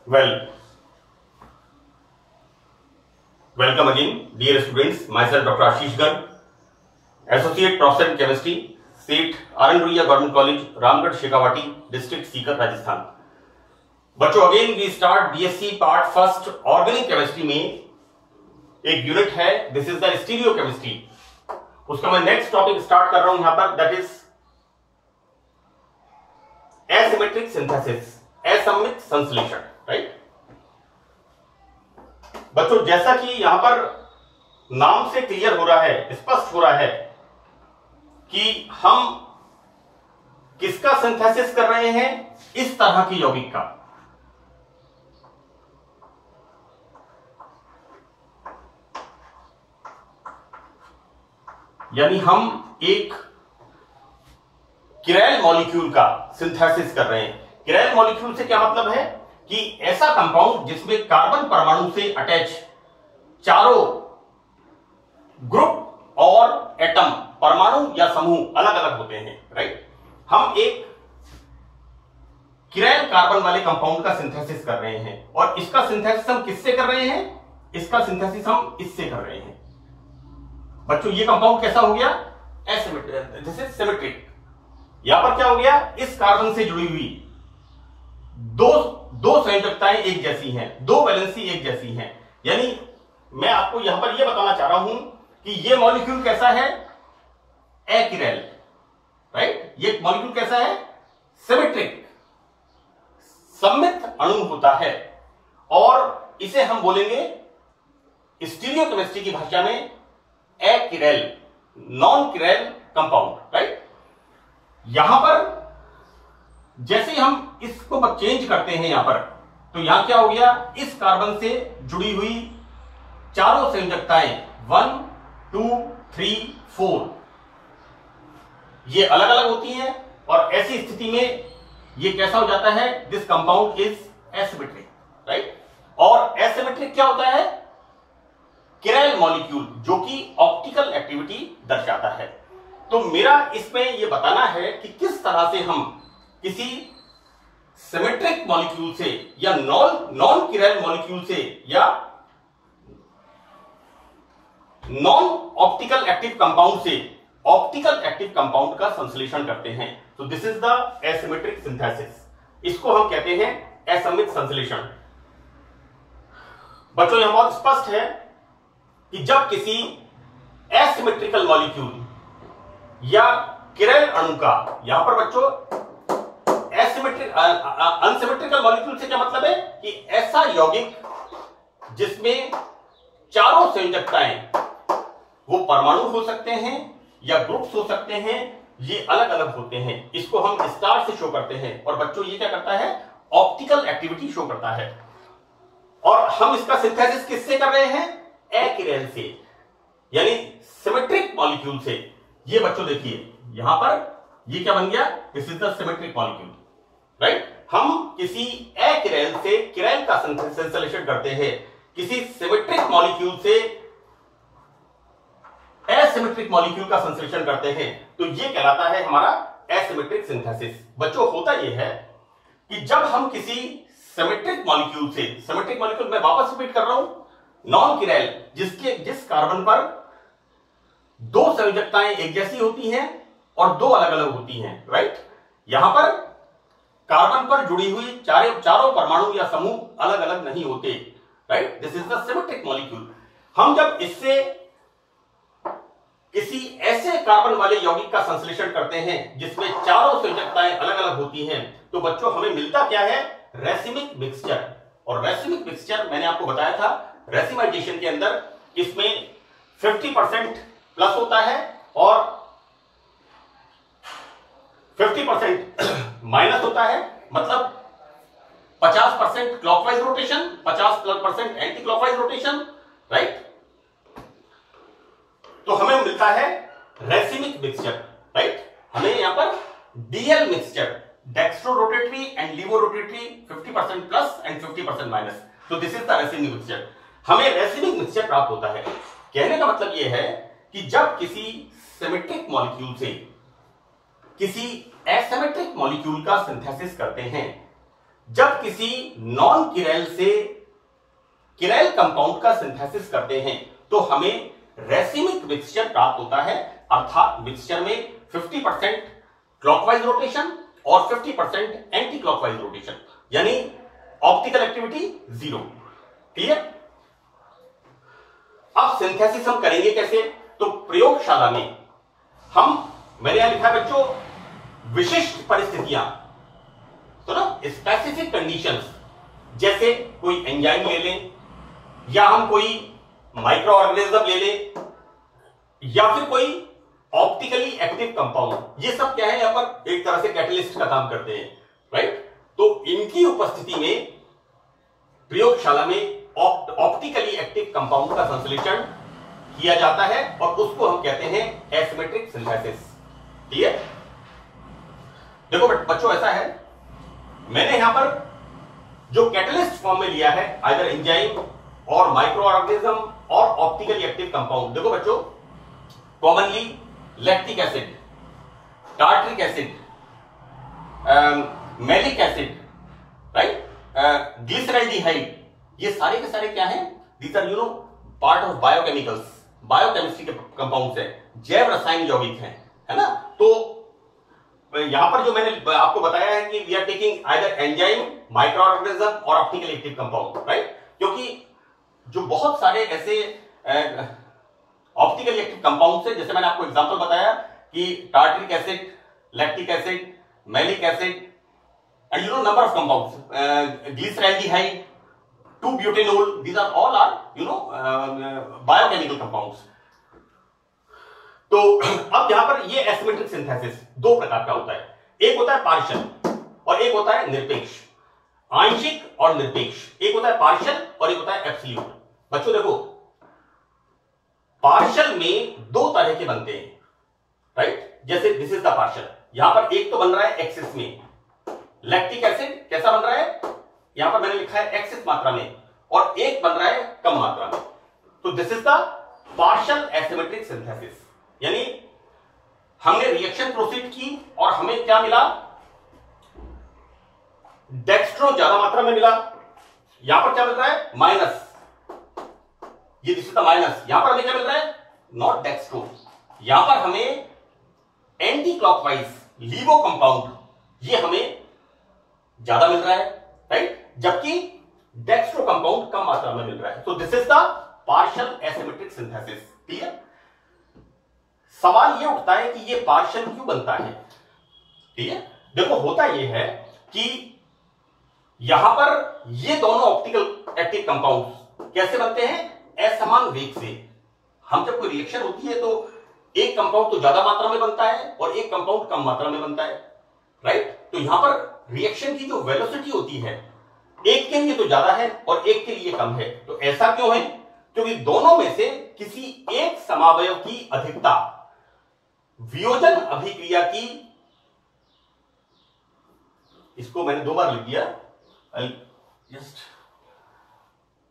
Well, welcome again, dear students. Myself, Dr. Ashish Garg, Associate Professor in Chemistry, State Aranguria Government College, Ramgarh, Shekhawati, District Sikar, Rajasthan. बच्चों again we start BSc part first organic chemistry में एक unit है, this is the stereochemistry. उसका मैं next topic start कर रहा हूं यहां पर, दैट इज एसिमेट्रिक सिंथेसिस, असममित संश्लेषण. राइट बच्चों, जैसा कि यहां पर नाम से क्लियर हो रहा है, स्पष्ट हो रहा है कि हम किसका सिंथेसिस कर रहे हैं, इस तरह की यौगिक का. यानी हम एक किरैल मॉलिक्यूल का सिंथेसिस कर रहे हैं. किरैल मॉलिक्यूल से क्या मतलब है कि ऐसा कंपाउंड जिसमें कार्बन परमाणु से अटैच चारों ग्रुप और एटम, परमाणु या समूह अलग अलग होते हैं. राइट, हम एक किरैल कार्बन वाले कंपाउंड का सिंथेसिस कर रहे हैं. और इसका सिंथेसिस हम किससे कर रहे हैं? इसका सिंथेसिस हम इससे कर रहे हैं. बच्चों ये कंपाउंड कैसा हो गया? Asymmetric, this is symmetric. यहां पर क्या हो गया? इस कार्बन से जुड़ी हुई दो संयोजकताएं एक जैसी हैं, दो वैलेंसी एक जैसी हैं. यानी मैं आपको यहां पर यह बताना चाह रहा हूं कि यह मॉलिक्यूल कैसा है? एकिरैल. राइट, ये मॉलिक्यूल कैसा है? सिमेट्रिक, सममित अणु होता है. और इसे हम बोलेंगे स्टीरियो केमिस्ट्री की भाषा में एकिरैल, नॉन किरैल कंपाउंड. राइट, यहां पर जैसे हम इसको चेंज करते हैं यहां पर, तो यहां क्या हो गया? इस कार्बन से जुड़ी हुई चारों संयोजकताएं 1, 2, 3, 4 ये अलग अलग होती हैं. और ऐसी स्थिति में ये कैसा हो जाता है? This compound is asymmetric. Right, और एसिमेट्रिक क्या होता है? किरैल मॉलिक्यूल, जो कि ऑप्टिकल एक्टिविटी दर्शाता है. तो मेरा इसमें यह बताना है कि किस तरह से हम किसी सिमेट्रिक मॉलिक्यूल से या नॉन किरैल मॉलिक्यूल से या नॉन ऑप्टिकल एक्टिव कंपाउंड से ऑप्टिकल एक्टिव कंपाउंड का संश्लेषण करते हैं. तो this is the asymmetric synthesis. इसको हम कहते हैं असममित संश्लेषण. बच्चों यह बहुत स्पष्ट है कि जब किसी एसिमेट्रिकल मॉलिक्यूल या किरैल अणु का, यहां पर बच्चों एसिमेट्रिक अनसिमेट्रिकल मॉलिक्यूल से क्या मतलब है कि ऐसा यौगिक जिसमें चारों संयोजकताएं, वो परमाणु हो सकते हैं या ग्रुप्स हो सकते हैं, ये अलग अलग होते हैं. इसको हम स्टार से शो करते हैं. और बच्चों ये क्या करता है? ऑप्टिकल एक्टिविटी शो करता है. और हम इसका सिंथेसिस किससे कर रहे हैं? एकिरैल से, यानी सिमेट्रिक मॉलिक्यूल से. ये बच्चों देखिए यहां पर ये क्या बन गया? This is the symmetric molecule. Right, हम किसी एकिरैल से किरैल का संश्लेषण करते हैं, किसी सिमेट्रिक मॉलिक्यूल से एसिमेट्रिक मॉलिक्यूल का संश्लेषण करते हैं. तो ये कहलाता है हमारा एसिमेट्रिक सिंथेसिस. बच्चों होता यह है कि जब हम किसी सिमेट्रिक मॉलिक्यूल से, सिमेट्रिक मॉलिक्यूल मैं वापस रिपीट कर रहा हूं, नॉन किरैल, जिस कार्बन पर दो संयोजकताएं एक जैसी होती हैं और दो अलग अलग होती हैं. राइट, यहां पर कार्बन पर जुड़ी हुई चारों परमाणु या समूह अलग अलग नहीं होते. Right, this is the symmetric molecule. हम जब इससे किसी ऐसे कार्बन वाले यौगिक का संश्लेषण करते हैं जिसमें चारों संयोजकताएं अलग अलग होती हैं, तो बच्चों हमें मिलता क्या है? Racemic mixture. और रेसिमिक मिक्सचर मैंने आपको बताया था, रेसिमाइजेशन के अंदर इसमें 50% प्लस होता है और 50% माइनस होता है. मतलब 50% clockwise rotation, 50% anti clockwise rotation. Right, तो हमें मिलता है रेसिमिक मिक्सचर. राइट, हमें यहां पर DL mixture, dextro rotatory and levo rotatory, 50% plus and 50% minus. तो this is the racemic mixture. हमें रेसिमिक मिक्सचर प्राप्त होता है. कहने का मतलब यह है कि जब किसी सिमेट्रिक मॉलिक्यूल से किसी एसिमेट्रिक मॉलिक्यूल का सिंथेसिस करते हैं, जब किसी नॉन किरैल से किरैल कंपाउंड का सिंथेसिस करते हैं तो हमें रेसिमिक मिक्सचर प्राप्त होता है, अर्थात मिक्सचर में 50% क्लॉकवाइज रोटेशन और 50% एंटी क्लॉकवाइज रोटेशन, यानी ऑप्टिकल एक्टिविटी 0। क्लियर? अब सिंथेसिस हम करेंगे कैसे? तो प्रयोगशाला में मैंने यहां लिखा है बच्चों, विशिष्ट परिस्थितियां, तो ना स्पेसिफिक कंडीशंस, जैसे कोई एंजाइम ले लें या हम कोई माइक्रो ऑर्गेनिज्म ले लें या फिर कोई ऑप्टिकली एक्टिव कंपाउंड, ये सब क्या है यहां पर एक तरह से कैटलिस्ट का काम करते हैं, राइट? तो इनकी उपस्थिति में प्रयोगशाला में ऑप्टिकली एक्टिव कंपाउंड का संश्लेषण किया जाता है और उसको हम कहते हैं एसिमेट्रिक सिंथेसिस। क्लियर? देखो बच्चों, ऐसा है, मैंने यहां पर जो कैटलिस्ट फॉर्म में लिया है आइदर एंजाइम और माइक्रो ऑर्गेनिज्म और ऑप्टिकली एक्टिव कंपाउंड। देखो बच्चों, commonly lactic acid, tartaric acid, malic acid, right, glyceraldehyde, ये सारे के सारे क्या हैं? These are part of biochemicals, biochemistry के कंपाउंड्स हैं, जैव रसायन यौगिक हैं, है ना? तो यहां पर जो मैंने आपको बताया है कि we are taking either enzyme, microorganism और ऑप्टिकली एक्टिव कंपाउंड, राइट? क्योंकि जो बहुत सारे ऐसे ऑप्टिकली एक्टिव कंपाउंड्स हैं, जैसे मैंने आपको एग्जांपल बताया कि tartaric acid, lactic acid, malic acid and number of compounds, glyceraldehyde, 2-butanol, these are all biochemical compounds। तो अब यहां पर ये एसिमेट्रिक सिंथेसिस दो प्रकार का होता है, एक होता है पार्शियल और एक होता है निरपेक्ष, आंशिक और निरपेक्ष। एक होता है पार्शियल और एक होता है एब्सोल्यूट। बच्चों देखो, पार्शियल में दो तरह के बनते हैं, राइट? जैसे दिस इज द पार्शियल, यहां पर एक तो बन रहा है एक्सेस में, लैक्टिक एसिड कैसा बन रहा है? यहां पर मैंने लिखा है एक्सेस मात्रा में, और एक बन रहा है कम मात्रा में। तो this is the partial asymmetric synthesis, यानी हमने रिएक्शन प्रोसीड की और हमें क्या मिला? डेक्स्ट्रो ज्यादा मात्रा में मिला। यहां पर क्या मिल रहा है? माइनस, ये दिस इज द माइनस। यहां पर हमें क्या मिल रहा है? Not dextro. यहां पर हमें एंटी क्लॉकवाइज लीवो कंपाउंड, ये हमें ज्यादा मिल रहा है, राइट? जबकि डेक्स्ट्रो कंपाउंड कम मात्रा में मिल रहा है। तो this is the partial asymmetric synthesis. Clear? सवाल ये उठता है कि ये पार्शियल क्यों बनता है? ठीक है, देखो होता ये है कि यहां पर ये दोनों ऑप्टिकल एक्टिव कंपाउंड कैसे बनते हैं? असमान वेग से। हम जब कोई रिएक्शन होती है तो एक कंपाउंड तो ज्यादा मात्रा में बनता है और एक कंपाउंड कम मात्रा में बनता है, राइट? तो यहां पर रिएक्शन की जो वेलोसिटी होती है, एक के लिए तो ज्यादा है और एक के लिए कम है। तो ऐसा क्यों है? क्योंकि दोनों में से किसी एक समावयव की अधिकता वियोजन अभिक्रिया की, इसको मैंने दो बार लिख दिया, जस्ट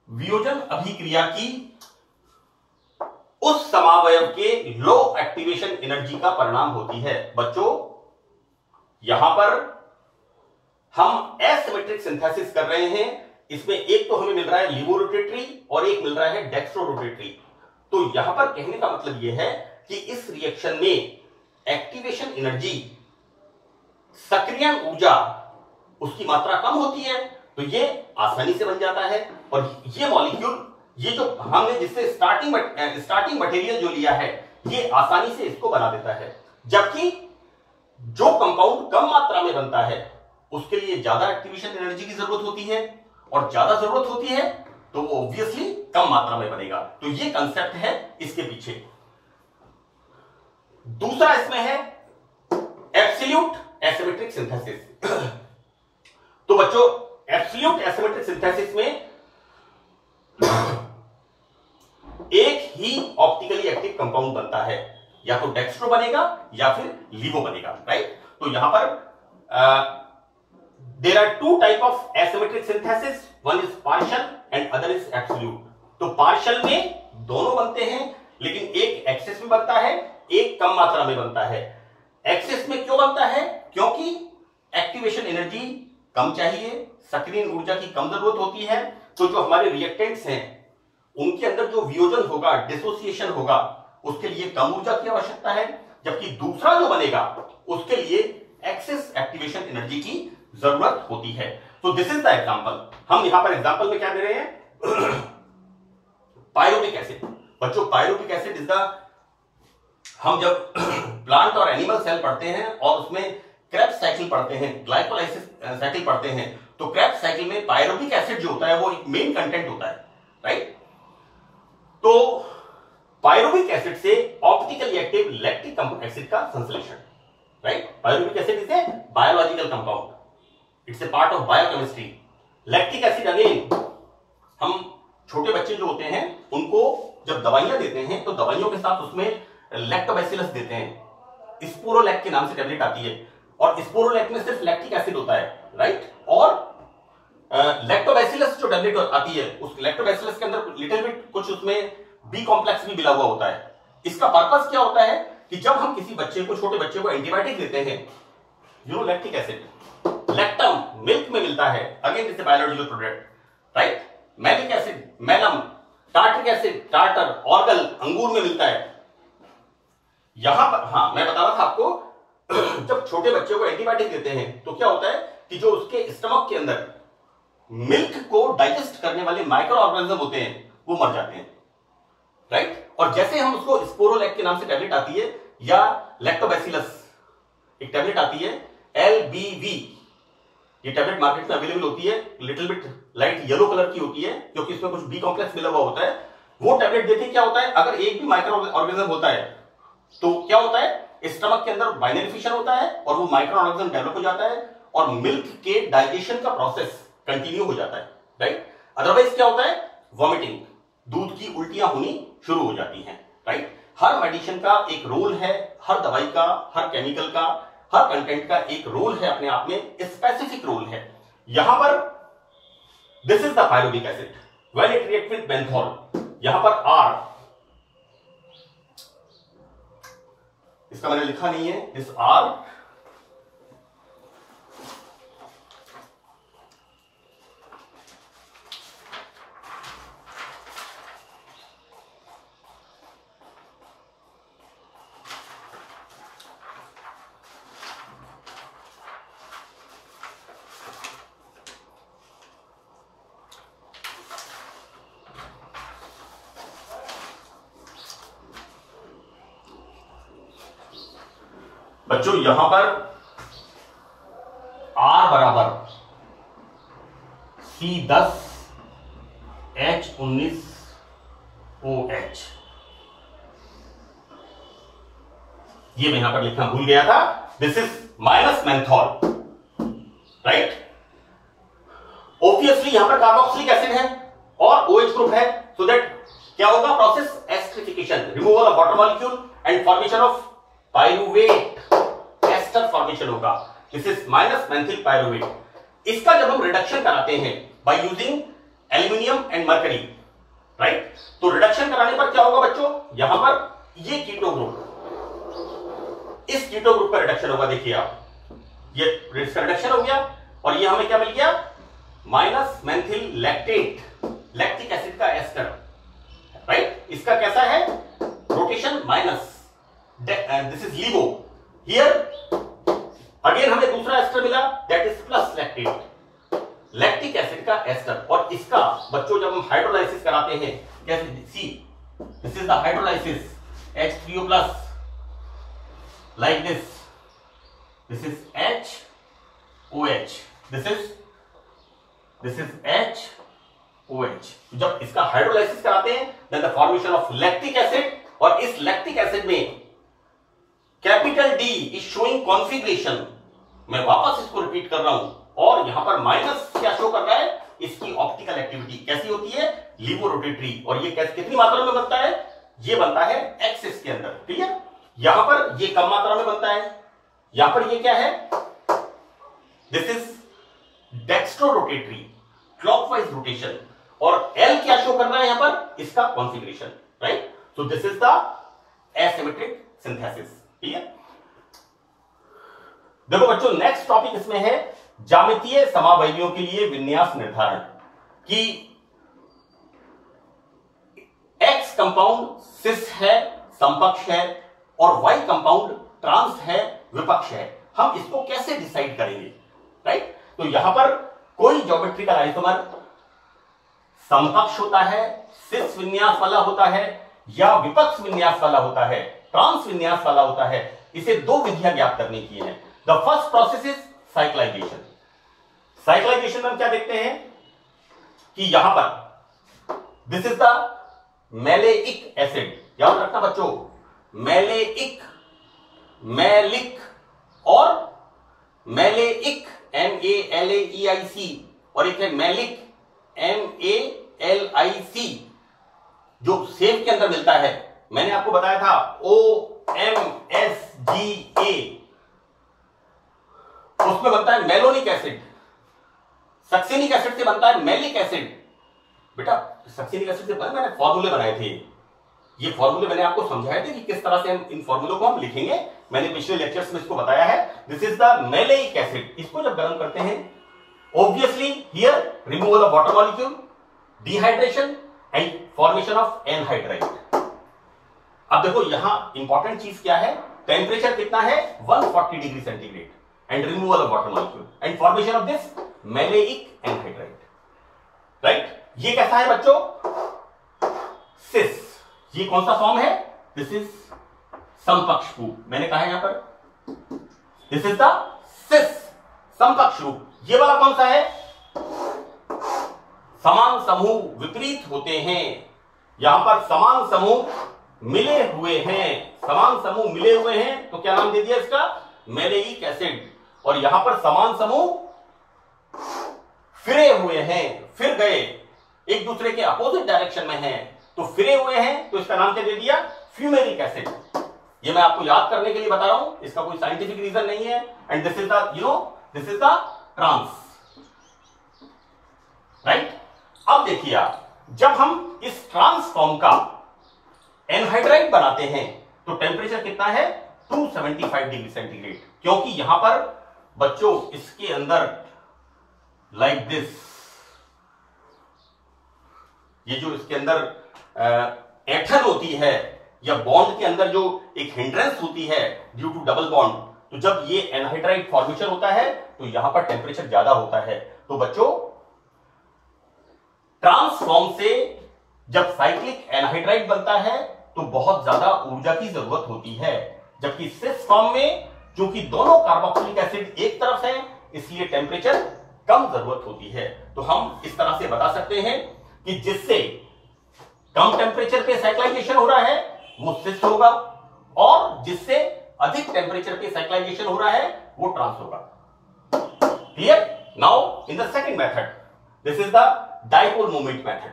वियोजन अभिक्रिया की उस समावयव के लो एक्टिवेशन एनर्जी का परिणाम होती है। बच्चों, यहां पर हम एसिमेट्रिक सिंथेसिस कर रहे हैं, इसमें एक तो हमें मिल रहा है लीवो रोटेटरी और एक मिल रहा है डेक्स्ट्रो रोटेटरी। तो यहां पर कहने का मतलब यह है कि इस रिएक्शन में एक्टिवेशन एनर्जी, सक्रियण ऊर्जा, उसकी मात्रा कम होती है, तो ये आसानी से बन जाता है। और ये मॉलिक्यूल, ये जो हमने जिससे स्टार्टिंग मटेरियल जो लिया है, ये आसानी से इसको बना देता है। जबकि जो कंपाउंड कम मात्रा में बनता है उसके लिए ज्यादा एक्टिवेशन एनर्जी की जरूरत होती है, और ज्यादा जरूरत होती है तो वो ऑब्वियसली कम मात्रा में बनेगा। तो ये कंसेप्ट है इसके पीछे। दूसरा इसमें है एब्सोल्यूट एसिमेट्रिक सिंथेसिस। तो बच्चों, एब्सोल्यूट एसिमेट्रिक सिंथेसिस में एक ही ऑप्टिकली एक्टिव कंपाउंड बनता है, या तो डेक्स्ट्रो बनेगा या फिर लीवो बनेगा, राइट? तो यहां पर there are two type of asymmetric synthesis, one is partial and other is absolute। तो पार्शियल में दोनों बनते हैं, लेकिन एक एक्सेस में बनता है, एक कम मात्रा में बनता है। एक्सेस में क्यों बनता है? क्योंकि एक्टिवेशन एनर्जी कम चाहिए, सक्रिय ऊर्जा की कम जरूरत होती है, तो जो हमारे रिएक्टेंट्स हैं उनके अंदर जो वियोजन होगा, डिसोसिएशन होगा, उसके लिए कम ऊर्जा की आवश्यकता है, जबकि दूसरा जो बनेगा उसके लिए एक्सेस एक्टिवेशन एनर्जी की जरूरत होती है। तो दिस इज द एग्जांपल। हम यहां पर एग्जांपल में क्या दे रहे हैं? Pyruvic acid. बच्चों पायरुविक एसिड इज द, हम जब प्लांट और एनिमल सेल पढ़ते हैं और उसमें क्रेब्स साइकिल पढ़ते हैं, ग्लाइकोलाइसिस साइकिल पढ़ते हैं, तो क्रेब्स साइकिल में पायरुविक एसिड जो होता है वो एक मेन कंटेंट होता है, राइट? तो पायरुविक एसिड से ऑप्टिकली एक्टिव लैक्टिक एसिड का संश्लेषण, right? Pyruvic acid is a biological compound, it's a part of biochemistry. Lactic acid again, हम छोटे बच्चे जो होते हैं उनको जब दवाइयां देते हैं तो दवाइयों के साथ उसमें लैक्टोबैसिलस देते हैं, स्पोरोलैक के नाम से टैबलेट आती है, और स्पोरोलैक में सिर्फ लैक्टिक एसिड होता है, राइट? और लैक्टोबैसिलस जो टैबलेट आती है, उस लैक्टोबैसिलस के अंदर लिटिल बिट कुछ उसमें बी कॉम्प्लेक्स भी मिला हुआ होता है। इसका पर्पस क्या होता है कि जब हम किसी बच्चे को, छोटे बच्चे को एंटीबायोटिक देते हैं, लैक्टिक एसिड लैक्टम मिल्क में मिलता है, again it's a biological product, right? Malic acid मैलम, टार्ट्रिक एसिड टार्टर, ऑर्गल अंगूर में मिलता है। यहां पर हाँ मैं बता रहा था आपको, जब छोटे बच्चे को एंटीबायोटिक देते हैं तो क्या होता है कि जो उसके स्टमक के अंदर मिल्क को डाइजेस्ट करने वाले माइक्रो ऑर्गेनिज्म होते हैं वो मर जाते हैं, राइट? और जैसे हम उसको स्पोरोलैक के नाम से टैबलेट आती है या लैक्टोबैसिलस एक टैबलेट आती है LBV, ये टैबलेट मार्केट में अवेलेबल होती है, little bit light yellow colour की होती है क्योंकि इसमें कुछ बी कॉम्प्लेक्स मिला हुआ होता है। वो टैबलेट देते क्या होता है, अगर एक भी माइक्रो ऑर्गेनिज्म होता है तो क्या होता है, स्टमक के अंदर बाइनरी फिशन होता है और वो माइक्रो ऑर्गेनिज्म डेवलप हो जाता है और मिल्क के डाइजेशन का प्रोसेस कंटिन्यू हो जाता है, राइट? अदरवाइज क्या होता है, वॉमिटिंग, दूध की उल्टियां होनी शुरू हो जाती हैं, राइट? हर मेडिसिन का एक रोल है, हर दवाई का, हर केमिकल का, हर कंटेंट का एक रोल है, अपने आप में स्पेसिफिक रोल है। यहां पर this is the pyruvic acid when it react with menthol, यहां पर R, इसका मैंने लिखा नहीं है, दिस R बच्चों यहां पर R बराबर C10 H19 OH, ये मैं यहां पर लिखना भूल गया था, this is minus menthol, right? Obviously यहां पर कार्बोक्सिलिक एसिड है और OH ग्रुप है, सो दैट क्या होगा, process esterification, removal of water molecule and formation of pyruvate, ester formation होगा। This is minus menthyl pyruvate. इसका जब हम रिडक्शन कराते हैं by using aluminium and mercury, right? तो रिडक्शन कराने पर क्या होगा बच्चों, यहां पर ये कीटो ग्रुप, इस कीटो ग्रुप का रिडक्शन होगा, देखिए आप, ये रिडक्शन हो गया और ये हमें क्या मिल गया, minus menthyl lactate, lactic acid का एस्टर, राइट? इसका कैसा है, rotation minus, this is LIVO। Here again हमें दूसरा एस्टर मिला, that is plus lactate, lactic acid का एस्टर। और इसका बच्चों जब हम हाइड्रोलाइसिस कराते हैं, कैसे, see this is the hydrolysis, H3O plus, like this is HOH, this is HOH। जब इसका हाइड्रोलाइसिस कराते हैं then the formation of lactic acid, और इस लैक्टिक एसिड में capital D is showing configuration, मैं वापस इसको रिपीट कर रहा हूं, और यहां पर माइनस क्या शो कर रहा है, इसकी ऑप्टिकल एक्टिविटी कैसी होती है, लिवो रोटेटरी। और ये कैसे, कितनी मात्रा में बनता है, ये बनता है एक्सिस के अंदर, ठीक है? यहां पर ये कम मात्रा में बनता है, यहां पर ये क्या है, this is dextrorotatory, clockwise rotation, और L क्या शो कर रहा है यहां पर, इसका configuration, right? So this is the asymmetric synthesis, ठीक है? देखो बच्चों नेक्स्ट टॉपिक इसमें है ज्यामितीय समावयवियों के लिए विन्यास निर्धारण कि X कंपाउंड सिस है, समपक्ष है, और Y कंपाउंड ट्रांस है, विपक्ष है। हम इसको कैसे डिसाइड करेंगे, राइट? तो यहां पर कोई ज्योमेट्रिकल आइसोमर समकक्ष होता है, सिस विन्यास वाला होता है, या विपक्ष विन्यास वाला होता है, ट्रांस विन्यास वाला होता है। इसे दो विधियां ज्ञात करने की है। The first process is cyclisation. Cyclisation में हम क्या देखते हैं कि यहां पर this is the maleic acid, याद रखना बच्चों, मैलेइक, मैलिक और मैलेइक MALAEIC, और एक है मैलिक MALIC, जो सेब के अंदर मिलता है। मैंने आपको बताया था OMSGA, उसमें बनता है मेलोनिक एसिड। सक्सेनिक एसिड से बनता है मैलिक एसिड। बेटा सक्सेनिक एसिड से मैंने फॉर्मूले बनाए थे, ये फॉर्मूले मैंने आपको समझाए थे कि किस तरह से हम इन फॉर्मूलों को हम लिखेंगे। मैंने पिछले लेक्चर्स में इसको बताया है। This is the maleic acid. इसको जब गर्म करते हैं, obviously here removal of water molecule, dehydration and formation of anhydride. अब देखो यहां इंपॉर्टेंट चीज क्या है, टेम्परेचर कितना है 140 degree centigrade, and removal of water molecule and formation of this maleic anhydride, right? ये कैसा है बच्चों, सिस। ये कौन सा फॉर्म है, दिस इज समपक्ष रूप। मैंने कहा यहां पर दिस इज द सिस, समपक्ष रूप। ये वाला कौन सा है, समान समूह विपरीत होते हैं। यहां पर समान समूह मिले हुए हैं, समान समूह मिले हुए हैं, तो क्या नाम दे दिया इसका, मैलेइक एसिड। और यहां पर समान समूह फिरे हुए हैं, फिर गए, एक दूसरे के अपोजिट डायरेक्शन में हैं, तो फिरे हुए हैं, तो इसका नाम क्या दे दिया, फ्यूमेरिक एसिड। ये मैं आपको याद करने के लिए बता रहा हूं, इसका कोई साइंटिफिक रीजन नहीं है। And this is the this is the trans, right? अब देखिए आप, जब हम इस ट्रांस फॉर्म का एनहाइड्राइड बनाते हैं तो टेम्परेचर कितना है 275 डिग्री सेंटीग्रेड, क्योंकि यहां पर बच्चों इसके अंदर लाइक दिस, ये जो इसके अंदर ऐंठन होती है या बॉन्ड के अंदर जो एक हिंड्रेंस होती है ड्यू टू डबल बॉन्ड, तो जब ये एनहाइड्राइड फॉर्मेशन होता है तो यहां पर टेम्परेचर ज्यादा होता है। तो बच्चों ट्रांसफॉर्म से जब साइक्लिक एनहाइड्राइड बनता है तो बहुत ज्यादा ऊर्जा की जरूरत होती है, जबकि सिस फॉर्म में क्योंकि दोनों कार्बोक्सिलिक एसिड एक तरफ है इसलिए टेम्परेचर कम जरूरत होती है। तो हम इस तरह से बता सकते हैं कि जिससे कम टेम्परेचर पे साइक्लाइजेशन हो रहा है वो सिस होगा, और जिससे अधिक टेम्परेचर पे साइक्लाइजेशन हो रहा है वो ट्रांस होगा। Clear? Now in the second method, this is the dipole moment method.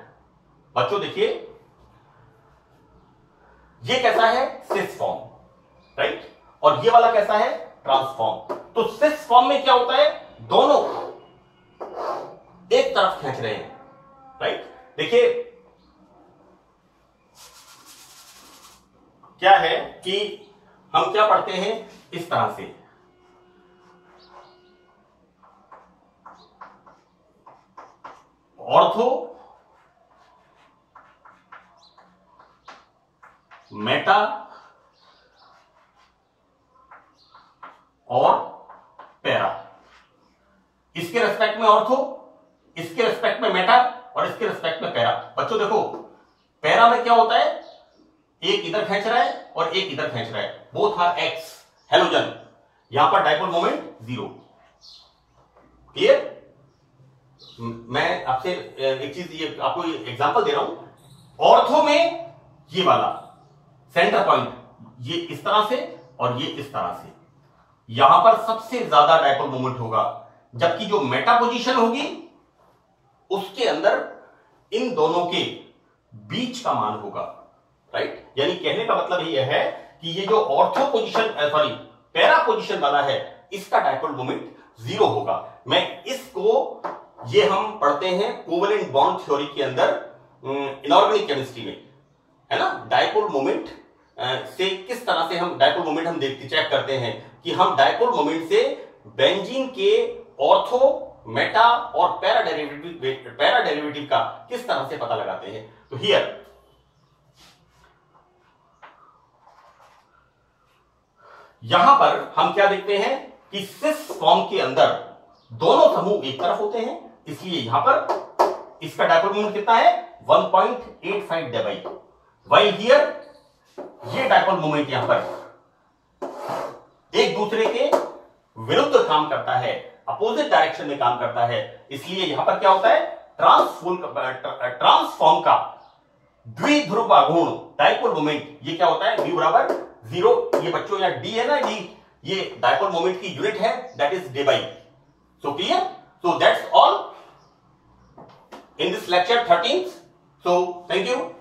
बच्चों देखिए ये कैसा है, सिस फॉर्म, राइट? और ये वाला कैसा है, ट्रांसफॉर्म। तो सिस फॉर्म में क्या होता है, दोनों एक तरफ खींच रहे हैं, राइट? देखिए क्या है कि हम क्या पढ़ते हैं इस तरह से, ऑर्थो, मेटा और पैरा। इसके रेस्पेक्ट में ऑर्थो, इसके रेस्पेक्ट में मेटा और इसके रेस्पेक्ट में पैरा। बच्चों देखो पैरा में क्या होता है, एक इधर खींच रहा है और एक इधर खींच रहा है, बोथ आर एक्स हेलोजन। यहां पर डाइपोल मोमेंट 0। क्लियर? मैं आपसे एक चीज ये आपको एग्जांपल दे रहा हूं। ऑर्थो में ये वाला सेंटर पॉइंट ये इस तरह से और ये इस तरह से, यहां पर सबसे ज्यादा डाइपोल मोमेंट होगा, जबकि जो मेटा पोजीशन होगी उसके अंदर इन दोनों के बीच का मान होगा, राइट? यानी कहने का मतलब यह है कि ये जो ऑर्थो पोजीशन पैरा पोजीशन वाला है इसका डाइपोल मोमेंट 0 होगा। मैं इसको ये हम पढ़ते हैं कोवेलेंट बॉन्ड थ्योरी के अंदर इनऑर्गेनिक केमिस्ट्री में, है ना? डाइपोल मोमेंट से किस तरह से हम डाइपोल मोमेंट हम देखते चेक करते हैं कि हम डाइपोल मोमेंट से बेंजीन के ऑर्थो, मेटा और पैरा डेरिवेटिव का किस तरह से पता लगाते हैं। तो हियर यहां पर हम क्या देखते हैं कि सिस फॉर्म के अंदर दोनों समूह एक तरफ होते हैं, इसलिए यहां पर इसका डायपोल मोमेंट कितना है 1.85 डेबाई। वाइल हियर ये डायपोल मोमेंट यहां पर एक दूसरे के विरुद्ध काम करता है, अपोजिट डायरेक्शन में काम करता है, इसलिए यहां पर क्या होता है ट्रांसफॉर्म का द्विध्रुव आघूर्ण डायपोल मोमेंट ये क्या होता है v बराबर 0। ये बच्चों यहाँ d है ना, d ये डायपोल मोमेंट की यूनिट है, that is day by. So clear, so that's all in this lecture 13th. So thank you.